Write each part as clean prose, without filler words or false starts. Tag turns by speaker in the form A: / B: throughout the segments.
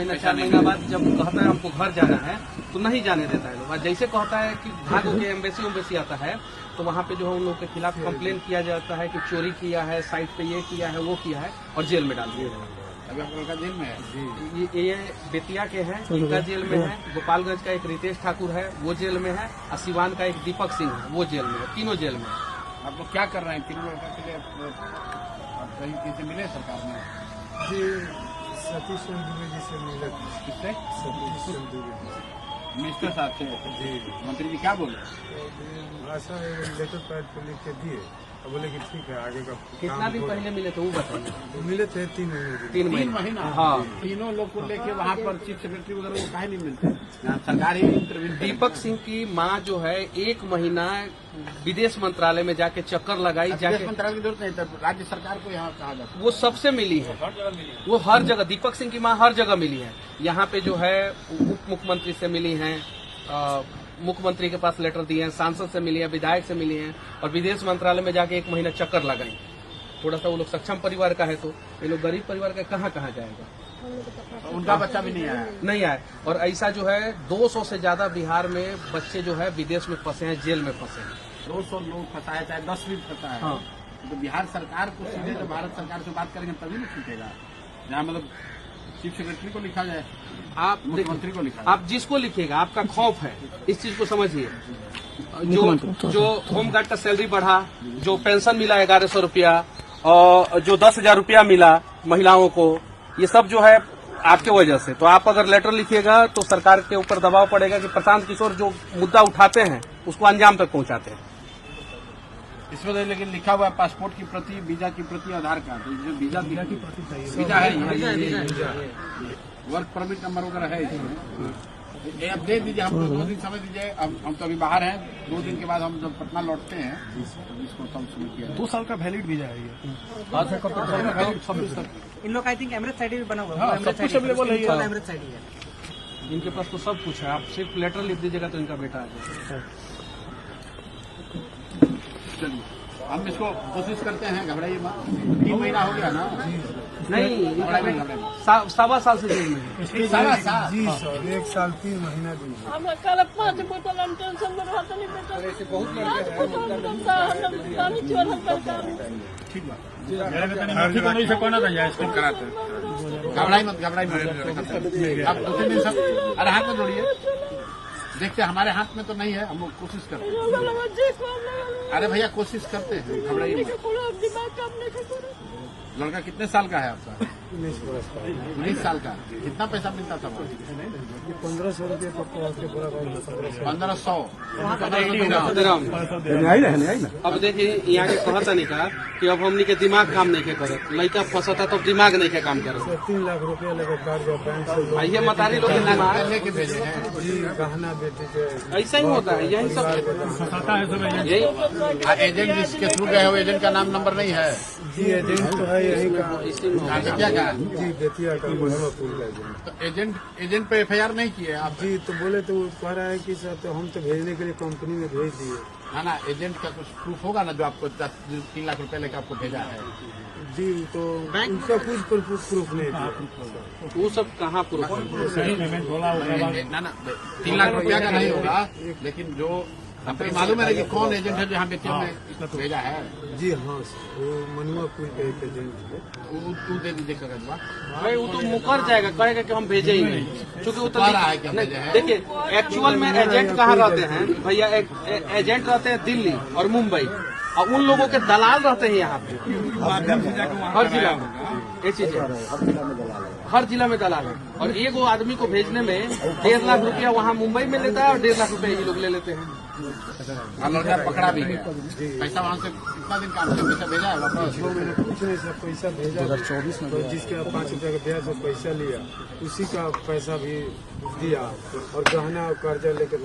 A: महीना 4 महीना बाद जब कहता है हमको घर जाना है तो नहीं जाने देता है लोग। जैसे कहता है कि भागो के एम्बेसी आता है तो वहाँ पे जो है उन लोगों के खिलाफ कंप्लेन किया जाता है कि चोरी किया है, साइट पे ये किया है, वो किया है और जेल में डाल दिया।
B: अभी आप लड़का जेल में है?
A: ये बेतिया के हैं, इनका जेल में है। गोपालगंज का एक रितेश ठाकुर है, वो जेल में है। और सिवान का एक दीपक सिंह है, वो जेल में है। तीनों जेल में है।
B: आप लोग क्या कर रहे हैं तीनों लड़का के लिए? आप कहीं किसी मिले सरकार में?
C: जी सतीश दुबे जी से मिले।
B: किससे?
C: सतीश दुबे
B: मिनिस्टर साहब से?
C: जी।
B: मंत्री जी क्या बोले?
C: भाषा लेटर पैड पे लिख के दिए, अब बोले कि ठीक है आगे का
A: कितना दिन पहले मिले थे वो बताइए।
C: मिले थे 3 महीने।
A: 3
B: महीना?
A: हाँ।
B: तीनों लोग को लेके वहाँ पर चीफ सेक्रेटरी वगैरह वो काहे नहीं मिलते? यहाँ सरकार ही इंटरव्यू।
A: दीपक सिंह की माँ जो है 1 महीना विदेश मंत्रालय में जाके चक्कर लगाई।
B: विदेश मंत्रालय की जरूरत नहीं था, राज्य सरकार को यहाँ कहा जाता है।
A: वो सबसे मिली है, वो हर जगह। दीपक सिंह की माँ हर जगह मिली है। यहाँ पे जो है उप मुख्यमंत्री से मिली हैं, मुख्यमंत्री के पास लेटर दिए हैं, सांसद से मिली है, विधायक से मिली हैं और विदेश मंत्रालय में जाके 1 महीना चक्कर लगाई। थोड़ा सा वो लोग सक्षम परिवार का है तो ये लोग गरीब परिवार का कहाँ जाएगा।
B: उनका बच्चा भी नहीं आया?
A: नहीं आया। और ऐसा जो है 200 से ज्यादा बिहार में बच्चे जो है विदेश में फंसे हैं, जेल में फंसे हैं।
B: 200 लोग फंसाए, चाहे 10 भी फंसा है।
A: हाँ।
B: तो बिहार सरकार को सीधे तो भारत सरकार से बात करेंगे तभी ना छूटेगा। जहाँ मतलब चीफ सेक्रेटरी को लिखा जाए,
A: आप
B: मुख्यमंत्री को लिखा,
A: आप जिसको लिखेगा आपका खौफ है, इस चीज को समझिए। जो होमगार्ड का सैलरी बढ़ा, जो पेंशन मिला 1100 रुपया और जो 10,000 रुपया मिला महिलाओं को, ये सब जो है आपके वजह से। तो आप अगर लेटर लिखिएगा तो सरकार के ऊपर दबाव पड़ेगा कि प्रशांत किशोर जो मुद्दा उठाते हैं उसको अंजाम तक पहुंचाते हैं।
B: इसमें तो लेकिन लिखा हुआ है पासपोर्ट की प्रति, वीजा की प्रति, आधार कार्ड। तो जो वीजा की प्रति चाहिए, वीजा है, वर्क परमिट नंबर वगैरह है इसमें। ये आप दे दीजिए, हमको 2 दिन समय दीजिए। हम तो अभी बाहर हैं, 2 दिन के बाद हम जब पटना लौटते हैं तो इसको तब शुरू किया।
D: 2 साल का वैलिड वीजा है ये। 26 तक।
E: इन लोग आई थिंक एमरेट साइड भी बना हुआ
D: हाँ, सब कुछ अवेलेबल है।
E: एमरेट साइड ही है।
A: इनके पास तो सब कुछ है। आप सिर्फ लेटर लिख दीजिएगा तो इनका बेटा आ जाएगा।
B: चलिए हम इसको कोशिश करते हैं, घबराइए मत। 3 महीना हो गया ना?
A: नहीं, 1.25 साल से जेल में है।
B: 1.25 साल?
C: जी सर, 1 साल 3 महीना दिन।
F: हमरा कल 5 बोतल हम टेंशन में रहत नहीं बेटा।
A: ऐसे बहुत लड़के हैं।
F: पानी चोरल सरकार।
B: ठीक बात।
D: नहीं से कोना जाए इसको
B: कराते हैं। घबराई मत। आप 2-3 दिन सब अरे हाथ में जोड़िए, देखते हमारे हाथ में तो नहीं है, हम लोग कोशिश करते हैं। अरे भैया कोशिश करते हैं, घबराइए मत। लड़का कितने साल का है आपका? 19 साल का। कितना पैसा मिलता था?
C: 1500 रुपये पक्का।
B: 1500।
A: अब देखिए यहाँ के कहता नहीं का कि अब हमनी के दिमाग काम नहीं के करे, लड़का फंसता तो दिमाग नहीं के काम करे।
C: 3 लाख रुपया लगा कार्ड बैंक से।
A: आइए मतारी लोग दिमाग
B: लेके भेजे हैं
C: जी, गहना बेटी के
A: ऐसा ही होता है। यही सब यही
B: एजेंट जिसके थ्रू गए हो, एजेंट का नाम नंबर नहीं है?
C: जी एजेंट तो है यही का।
B: क्या कहा?
C: जी बेतिया का पुल का एजेंट।
B: तो एजेंट पे FIR नहीं किए आप?
C: जी तो बोले तो वो कह रहा है कि सर तो हम तो भेजने के लिए कंपनी में भेज दिए।
B: हाँ ना, एजेंट का कुछ प्रूफ होगा ना, जो आपको 3 लाख रुपए लेकर आपको भेजा है।
C: जी तो उनका कुछ प्रूफ नहीं था।
A: वो सब कहाँ प्रूफ?
B: ना 3 लाख रुपया का नहीं होगा, लेकिन जो आपको मालूम है कि कौन एजेंट है जो यहाँ बेतिया में भेजा है?
C: जी हाँ, वो मनुआ पुल का एक एजेंट है।
B: तू दे दीजिए कागजवा।
A: भाई वो तो मुकर जाएगा, कहेगा कि हम भेजे ही नहीं, क्योंकि वो तो
B: कह रहा है कि हम भेजे हैं।
A: देखिए एक्चुअल में एजेंट कहाँ रहते हैं भैया? एजेंट रहते हैं दिल्ली और मुंबई, और उन लोगों के दलाल रहते हैं यहाँ पे हर जिला में। ये चीज है, हर जिला में दलाल है। और एक वो आदमी को भेजने में 1.5 लाख रुपया वहाँ मुंबई में लेता है और 1.5 लाख रुपया ये लोग ले लेते हैं।
B: लड़का पकड़ा भी गया। पैसा वहाँ से कितना दिन काम से पैसा भेजा है वापस?
C: 2 महीने कुछ नहीं सर, पैसा भेजा 2024 में। जिसके 5 रुपया का ब्याज और पैसा लिया, उसी का पैसा भी दिया और गहना और कर्जा लेकर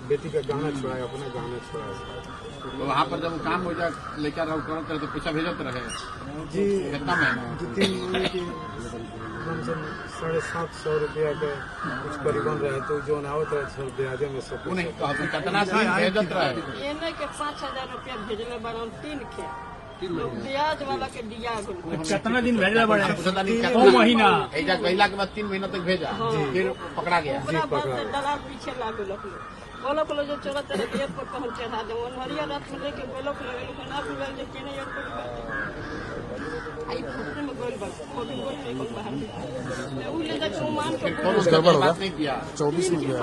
C: बेटी का गहना छुड़ाया, अपना गहना छुड़ाया।
B: तो वहाँ पर जब काम हो जाए लेकर करते तो पैसा भेजते रहे?
C: जी
B: कितना महीना?
C: 2-3 महीने की कम से कम 750 रुपया का कुछ करीबन रहे, तो जो आवत है सर ब्याजे में सब
B: नहीं कितना भेजत रहे?
F: ये नहीं कि 5,000 रुपया भेजले बारन 3 के
A: 3 महीने
F: ब्याज वाला के दिया गुल
D: कितना दिन भेजा बड़े
B: पता नहीं
D: दो
B: कितना
D: महीना
B: ऐजा कहला के बाद 3 महीना तक भेजा फिर पकड़ा गया
F: ओकरा बाद से दलाल पीछे लागू लोग बोलो बोलो जो चलो तेरे एयरपोर्ट पर हम चढ़ा दे हरिया रात में लेके बोलो को लगे लोग ना बुला जे केने एयरपोर्ट पर आई फोटो में गोल बन फोटो गोल में कौन बाहर उ ले जा मान को
B: कौन उसका बात नहीं किया
F: 24 में गया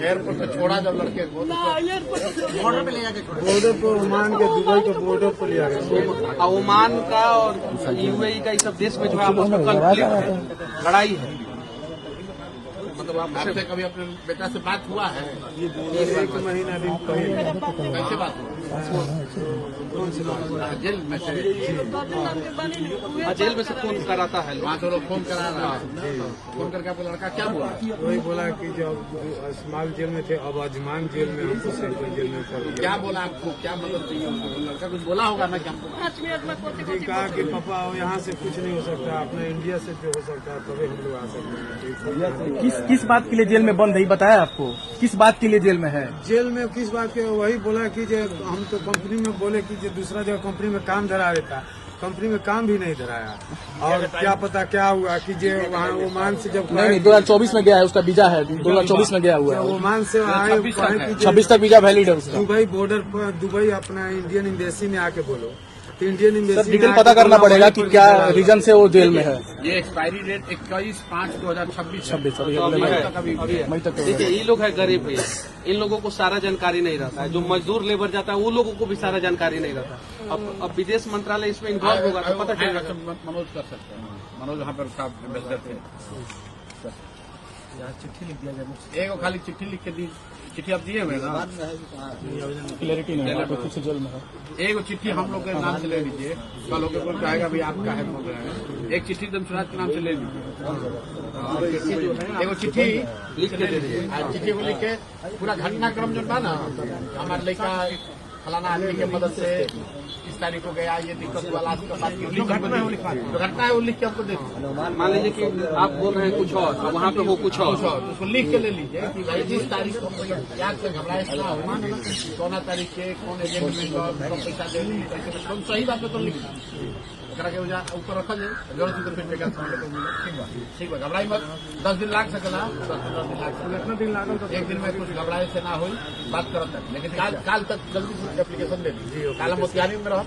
B: एयरपोर्ट पे छोड़ा जब लड़के को
F: ना एयरपोर्ट
E: बॉर्डर पे ले जाके छोड़
C: बॉर्डर पर ओमान के दुबई के बॉर्डर पर लिया गया।
A: ओमान का और यूएई का ये सब देश में जो है आपस में कॉन्फ्लिक्ट है, लड़ाई है। मतलब
B: आपसे कभी अपने बेटा से बात हुआ है?
C: 1 महीना दिन पहले
B: कैसे बात हुआ? जेल में से
A: जेल में से फोन कराता है।
B: वहाँ तो लोग फोन करा रहा है। फोन करके आपको लड़का क्या बोला?
C: वही बोला कि जब स्मॉल जेल में थे अब अजमान जेल में हमको सेंट्रल जेल में कर दिया।
B: क्या बोला आपको? क्या मदद चाहिए? लड़का कुछ बोला होगा ना कि हमको
F: 5 मिनट में कोटी
C: जी कहा कि पापा यहाँ से कुछ नहीं हो सकता, अपना इंडिया से जो हो सकता है तभी हम लोग आ सकते हैं।
D: किस बात के लिए जेल में बंद है ये बताया आपको? किस बात के लिए जेल में है?
C: जेल में किस बात के वही बोला कि जो हम तो कंपनी में बोले कि जो दूसरा जगह कंपनी में काम धरा देता, कंपनी में काम भी नहीं धराया। और क्या पता क्या हुआ कि जो वहाँ ओमान से जब
D: नहीं 2024 में गया है, उसका वीजा है 2024 में गया हुआ है।
C: ओमान से आए
D: 26 तक वीजा वैलिड है उसका।
C: दुबई बॉर्डर पर दुबई अपना इंडियन एम्बेसी में आके बोलो तो इंडियन
D: सर
C: एम्बेसी
D: डिटेल पता करना पड़ेगा कि क्या रीजन से वो जेल में है।
B: ये एक्सपायरी डेट 21/5/2026
D: 26
A: तो अभी है।
D: मई तक
A: देखिए ये लोग है गरीब भैया, इन लोगों को सारा जानकारी नहीं रहता है। जो मजदूर लेबर जाता है वो लोगों को भी सारा जानकारी नहीं रहता। अब विदेश मंत्रालय इसमें इन्वॉल्व होगा तो पता चलेगा।
B: मनोज कर सकते हैं। मनोज वहाँ पर साहब एम्बेसडर थे।
D: चिट्ठी लिख दिया जाए,
B: एगो खाली चिट्ठी लिख के दी। चिट्ठी आप दिए हुए ना?
D: क्लैरिटी नहीं है कुछ से जेल में है।
B: एगो चिट्ठी हम लोग के नाम से ले लीजिए। कल होकर कोई कहेगा भाई आपका है बोल रहे हैं। एक चिट्ठी दमशराज के नाम से ले लीजिए। एगो चिट्ठी लिख के दे दीजिए। चिट्ठी को लिख के पूरा घटनाक्रम जो था ना, हमारे लड़का फलाना आदमी की मदद से इस तारीख को गया, ये दिक्कत हुआ, लास्ट का बात घटना है वो लिख के आपको दे दीजिए।
A: मान लीजिए कि आप बोल रहे हैं कुछ और और वहाँ पे हो कुछ और।
B: उसको लिख के ले लीजिए कि भाई जिस तारीख को याद से घबराए ना हो, सोना तारीख के कौन एजेंट में पैसा दे सही बात है तो लिख के ऊपर रखा जाए। जरूरत तो फिर बेकार ठीक है, घबराई मत। 10 दिन लाग सकला, 10 दिन लाग सकला, कितना दिन लागल तो 1 दिन में कुछ घबराए से ना हो बात करत तक। लेकिन काल तक जल्दी से एप्लीकेशन दे दीजिए। काल हम तैयारी में रह